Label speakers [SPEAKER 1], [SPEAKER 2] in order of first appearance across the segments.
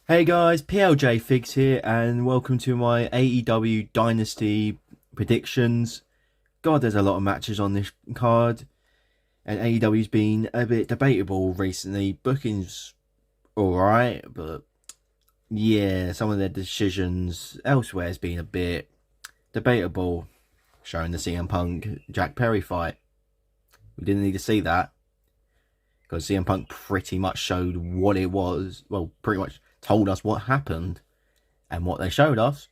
[SPEAKER 1] Hey guys, PLJ Figs here, and welcome to my AEW Dynasty Predictions. God, there's a lot of matches on this card, and AEW's been a bit debatable recently. Booking's alright, but yeah, some of their decisions elsewhere has been a bit debatable, showing the CM Punk Jack Perry fight. We didn't need to see that, because CM Punk pretty much showed what it was, well, pretty much told us what happened. And what they showed us,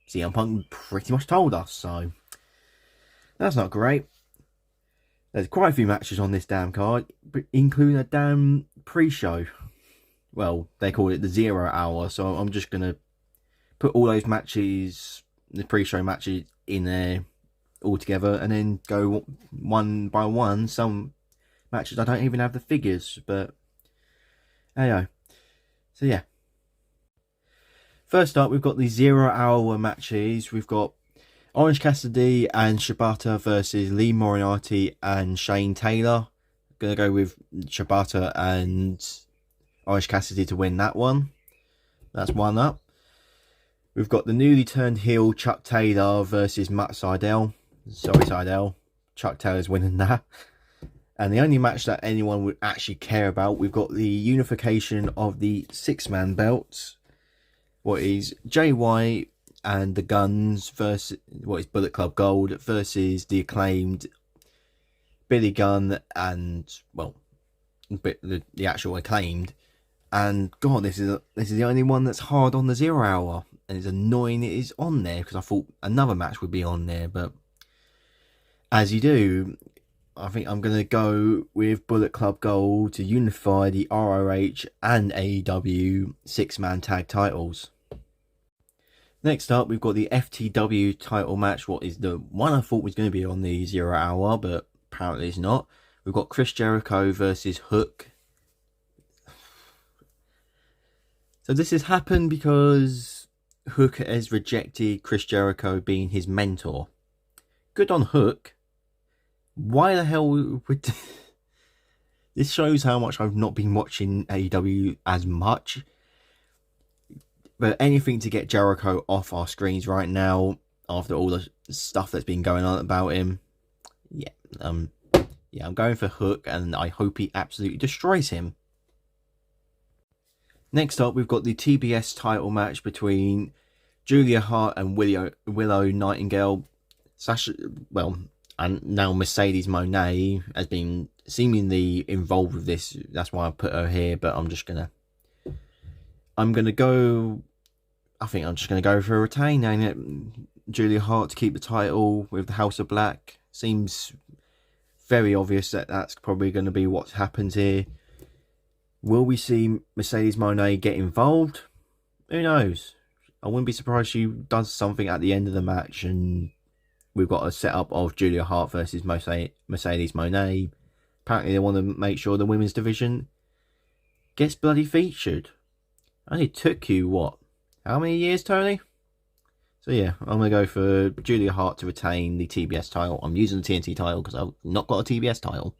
[SPEAKER 1] CM Punk pretty much told us, so that's not great. There's quite a few matches on this damn card, including a damn pre-show. Well, they call it the 0 hour, so I'm just going to put all those matches, the pre-show matches, in there all together, and then go one by one. Some matches I don't even have the figures, but hey, so yeah. First up, we've got the 0 hour matches. We've got Orange Cassidy and Shibata versus Lee Moriarty and Shane Taylor. Gonna go with Shibata and Orange Cassidy to win that one. That's one up. We've got the newly turned heel Chuck Taylor versus Matt Sydal. Sorry, Sydal. Chuck Taylor's winning that. And the only match that anyone would actually care about, we've got the unification of the 6-man belts. What is Jay White and the Guns versus what is Bullet Club Gold versus the Acclaimed Billy Gunn and, well, the actual Acclaimed. And God, this is the only one that's hard on the 0 hour, and it's annoying it is on there, because I thought another match would be on there, but as you do, I think I'm going to go with Bullet Club Gold to unify the ROH and AEW 6-man tag titles. Next up, we've got the FTW title match. What is the one I thought was going to be on the 0 hour, but apparently it's not. We've got Chris Jericho versus Hook. So this has happened because Hook has rejected Chris Jericho being his mentor. Good on Hook. Why the hell would... This shows how much I've not been watching AEW as much. But anything to get Jericho off our screens right now, after all the stuff that's been going on about him. Yeah, I'm going for Hook, and I hope he absolutely destroys him. Next up, we've got the TBS title match between Julia Hart and Willow Nightingale. Sasha, well, and now Mercedes Moné has been seemingly involved with this. That's why I put her here, but I'm just gonna go. I think I'm just gonna go for a retain, ain't it? Julia Hart to keep the title with the House of Black. Seems very obvious that that's probably going to be what happens here. Will we see Mercedes Moné get involved? Who knows? I wouldn't be surprised she does something at the end of the match, and we've got a setup of Julia Hart versus Mercedes Moné. Apparently they want to make sure the women's division gets bloody featured. Only took you, what? How many years, Tony? So yeah, I'm going to go for Julia Hart to retain the TBS title. I'm using the TNT title because I've not got a TBS title.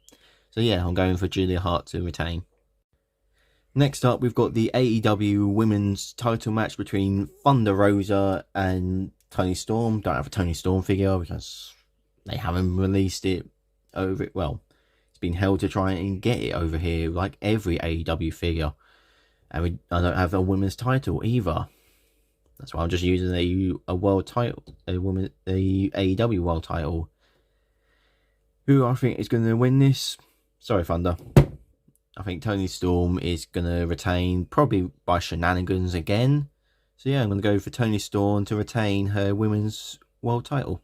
[SPEAKER 1] So yeah, I'm going for Julia Hart to retain. Next up, we've got the AEW women's title match between Thunder Rosa and Toni Storm. Don't have a Toni Storm figure because they haven't released it over it. Well, it's been held to try and get it over here like every AEW figure. And I don't have a women's title either. That's why I'm just using a world title, a AEW world title. Who I think is going to win this? Sorry, Thunder. I think Toni Storm is going to retain, probably by shenanigans again. So yeah, I'm going to go for Toni Storm to retain her women's world title.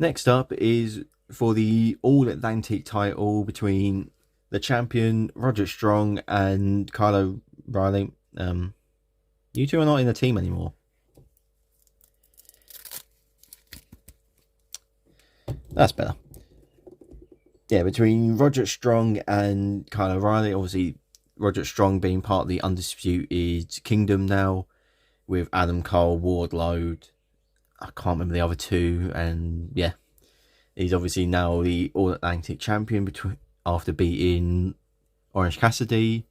[SPEAKER 1] Next up is for the All Atlantic title between the champion Roderick Strong and Kyle O'Reilly. You two are not in the team anymore. That's better. Yeah, between Roderick Strong and Kyle O'Reilly. Obviously, Roderick Strong being part of the Undisputed Kingdom now, with Adam Cole, Wardlow. I can't remember the other two, and yeah, he's obviously now the All Atlantic champion after beating Orange Cassidy.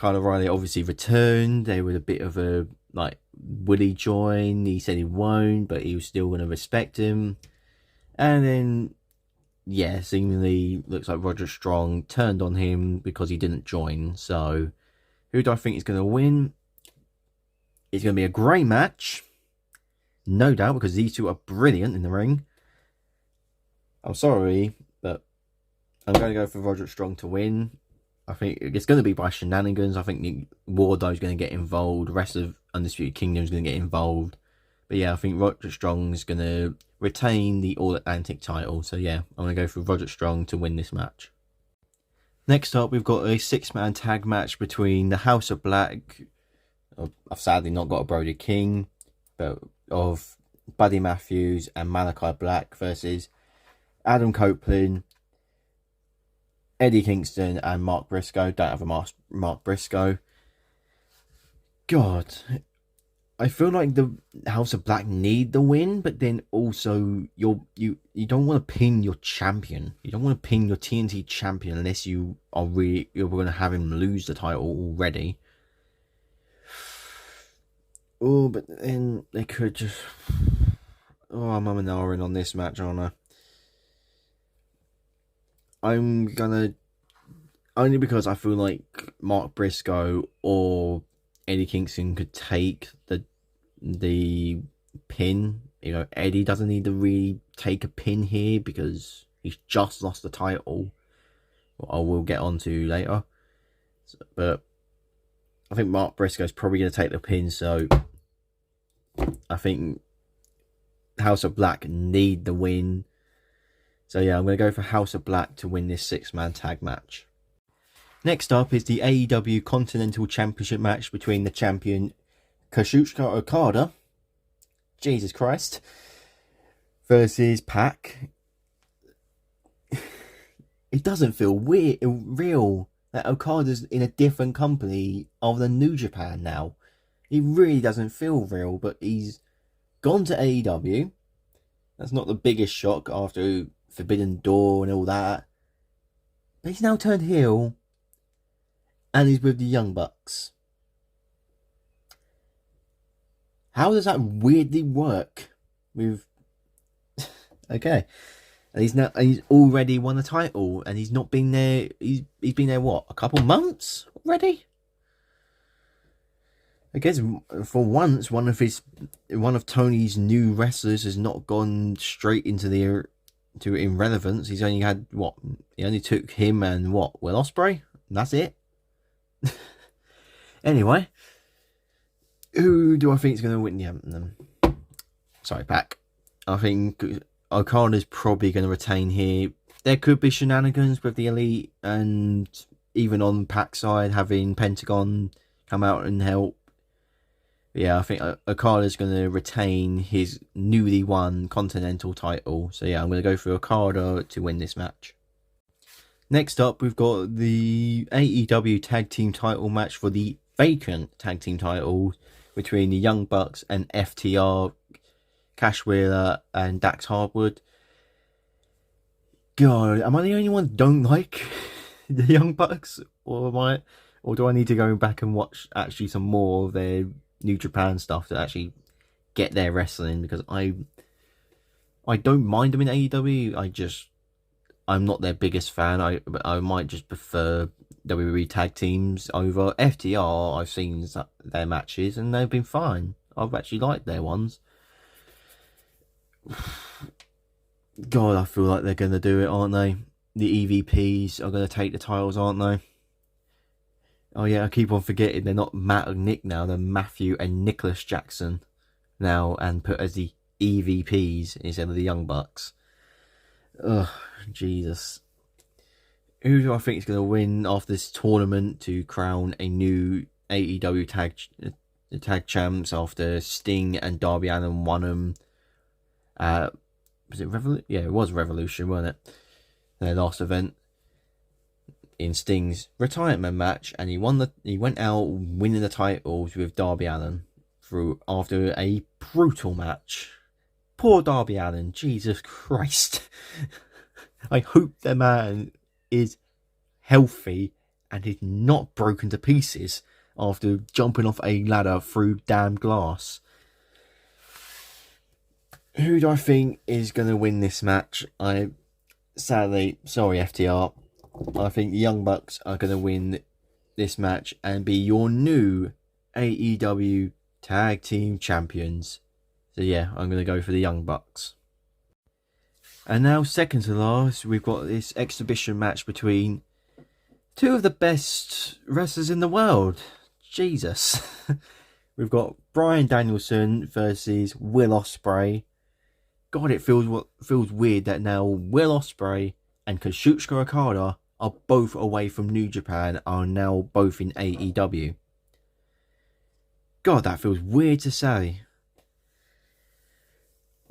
[SPEAKER 1] Kyle O'Reilly obviously returned. They were a bit of a, like, will he join? He said he won't, but he was still going to respect him. And then, yeah, seemingly looks like Roderick Strong turned on him because he didn't join. So, who do I think is going to win? It's going to be a great match. No doubt, because these two are brilliant in the ring. I'm sorry, but I'm going to go for Roderick Strong to win. I think it's going to be by shenanigans. I think Wardlow's going to get involved. The rest of Undisputed Kingdom is going to get involved. But yeah, I think Roderick Strong is going to retain the All-Atlantic title. So yeah, I'm going to go for Roderick Strong to win this match. Next up, we've got a 6-man tag match between the House of Black. I've sadly not got a Brody King, but of Buddy Matthews and Malachi Black versus Adam Copeland, Eddie Kingston and Mark Briscoe. Don't have a Mark Briscoe. God, I feel like the House of Black need the win, but then also you don't want to pin your champion. You don't want to pin your TNT champion unless you're going to have him lose the title already. Oh, but then they could just... Oh, I'm umming and ahhing on this match, aren't I? I'm gonna... Only because I feel like Mark Briscoe or Eddie Kingston could take the pin. You know, Eddie doesn't need to really take a pin here because he's just lost the title. I will get onto later. But I think Mark Briscoe's probably going to take the pin, so I think House of Black need the win. So yeah, I'm going to go for House of Black to win this 6-man tag match. Next up is the AEW Continental Championship match between the champion Kazuchika Okada, Jesus Christ, versus Pac. It doesn't feel real that Okada's in a different company other than New Japan now. It really doesn't feel real, but he's gone to AEW. That's not the biggest shock after Forbidden Door and all that. But he's now turned heel, and he's with the Young Bucks. How does that weirdly work with... Okay. And he's already won a title, and he's not been there. He's been there, what, a couple months already? I guess for once, one of Tony's new wrestlers has not gone straight into irrelevance. He's only had what? He only took him and what? Will Ospreay? That's it. Anyway, who do I think is going to win? Yeah, sorry, Pac. I think Okada's probably going to retain here. There could be shenanigans with the Elite, and even on Pac's side, having Pentagon come out and help. Yeah, I think Okada's going to retain his newly won Continental title. So yeah, I'm going to go for Okada to win this match. Next up, we've got the AEW Tag Team title match for the vacant Tag Team titles between the Young Bucks and FTR, Cash Wheeler and Dax Hardwood. God, am I the only one who don't like the Young Bucks? Or do I need to go back and watch actually some more of their New Japan stuff to actually get their wrestling? Because I don't mind them in AEW. I'm not their biggest fan. I might just prefer WWE tag teams over FTR. I've seen their matches and they've been fine. I've actually liked their ones. God, I feel like they're going to do it, aren't they? The EVPs are going to take the titles, aren't they? Oh yeah, I keep on forgetting they're not Matt and Nick now. They're Matthew and Nicholas Jackson now, and put as the EVPs instead of the Young Bucks. Ugh, Jesus. Who do I think is going to win after this tournament to crown a new AEW tag champs after Sting and Darby Allin won them? Was it Revolution? Yeah, it was Revolution, wasn't it? Their last event in Sting's retirement match, and he went out winning the titles with Darby Allin after a brutal match. Poor Darby Allin, Jesus Christ. I hope the man is healthy and he's not broken to pieces after jumping off a ladder through damn glass. Who do I think is going to win this match? Sorry FTR, I think the Young Bucks are going to win this match and be your new AEW Tag Team Champions. So yeah, I'm going to go for the Young Bucks. And now, second to last, we've got this exhibition match between two of the best wrestlers in the world. Jesus. We've got Bryan Danielson versus Will Ospreay. God, it feels weird that now Will Ospreay and Kazuchika Okada are both away from New Japan, are now both in AEW. God, that feels weird to say.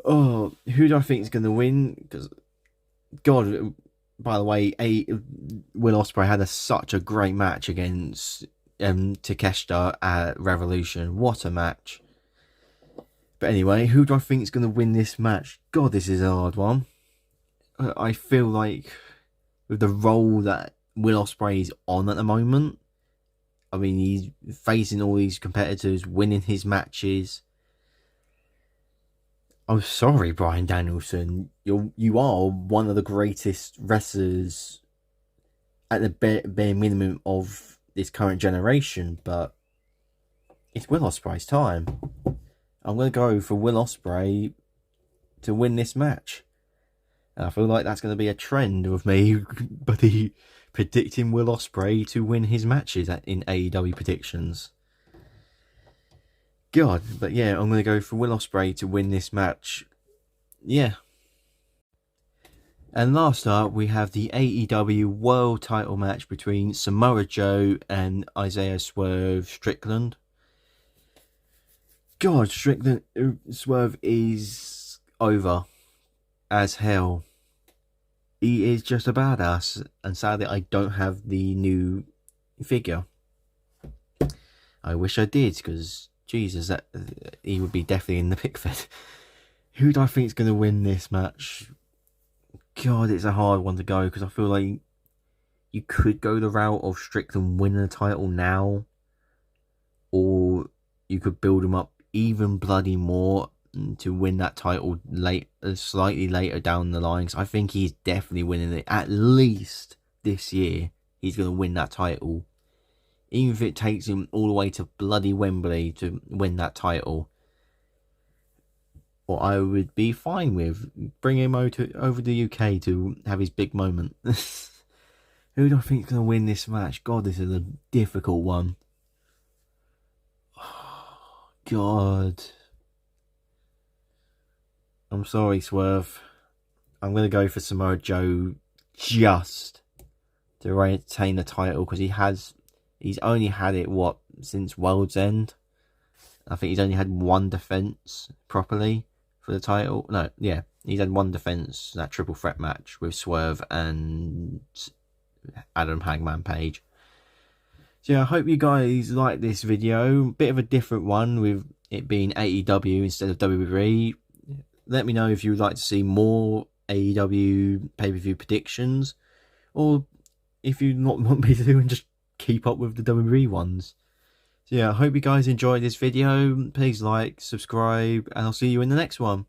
[SPEAKER 1] Oh, who do I think is going to win? Because, God, by the way, Will Ospreay had such a great match against Takeshita at Revolution. What a match. But anyway, who do I think is going to win this match? God, this is a hard one. I feel like with the role that Will Ospreay is on at the moment, I mean, he's facing all these competitors, winning his matches. I'm sorry, Bryan Danielson. You are one of the greatest wrestlers at the bare minimum of this current generation, but it's Will Ospreay's time. I'm going to go for Will Ospreay to win this match. And I feel like that's going to be a trend of me, buddy, predicting Will Ospreay to win his matches in AEW predictions. God, but yeah, I'm going to go for Will Ospreay to win this match. Yeah. And last up, we have the AEW World Title match between Samoa Joe and Isaiah Strickland. God, Swerve is over as hell. He is just a badass, and sadly I don't have the new figure. I wish I did, because Jesus, he would be definitely in the pick fed. Who do I think is going to win this match? God, it's a hard one to go, because I feel like you could go the route of Strickland winning the title now, or you could build him up even bloody more to win that title slightly later down the line. I think he's definitely winning it. At least this year, he's going to win that title. Even if it takes him all the way to bloody Wembley to win that title. What I would be fine with. Bring him over to the UK to have his big moment. Who do I think is going to win this match? God, this is a difficult one. God. I'm sorry, Swerve. I'm going to go for Samoa Joe just to retain the title, because he's only had it, since World's End? I think he's only had one defense properly for the title. No, yeah, he's had one defense, that triple threat match with Swerve and Adam Hangman Page. So yeah, I hope you guys like this video. Bit of a different one with it being AEW instead of WWE. Let me know if you would like to see more AEW pay-per-view predictions, or if you not want me to do and just keep up with the WWE ones. So yeah, I hope you guys enjoyed this video. Please like, subscribe, and I'll see you in the next one.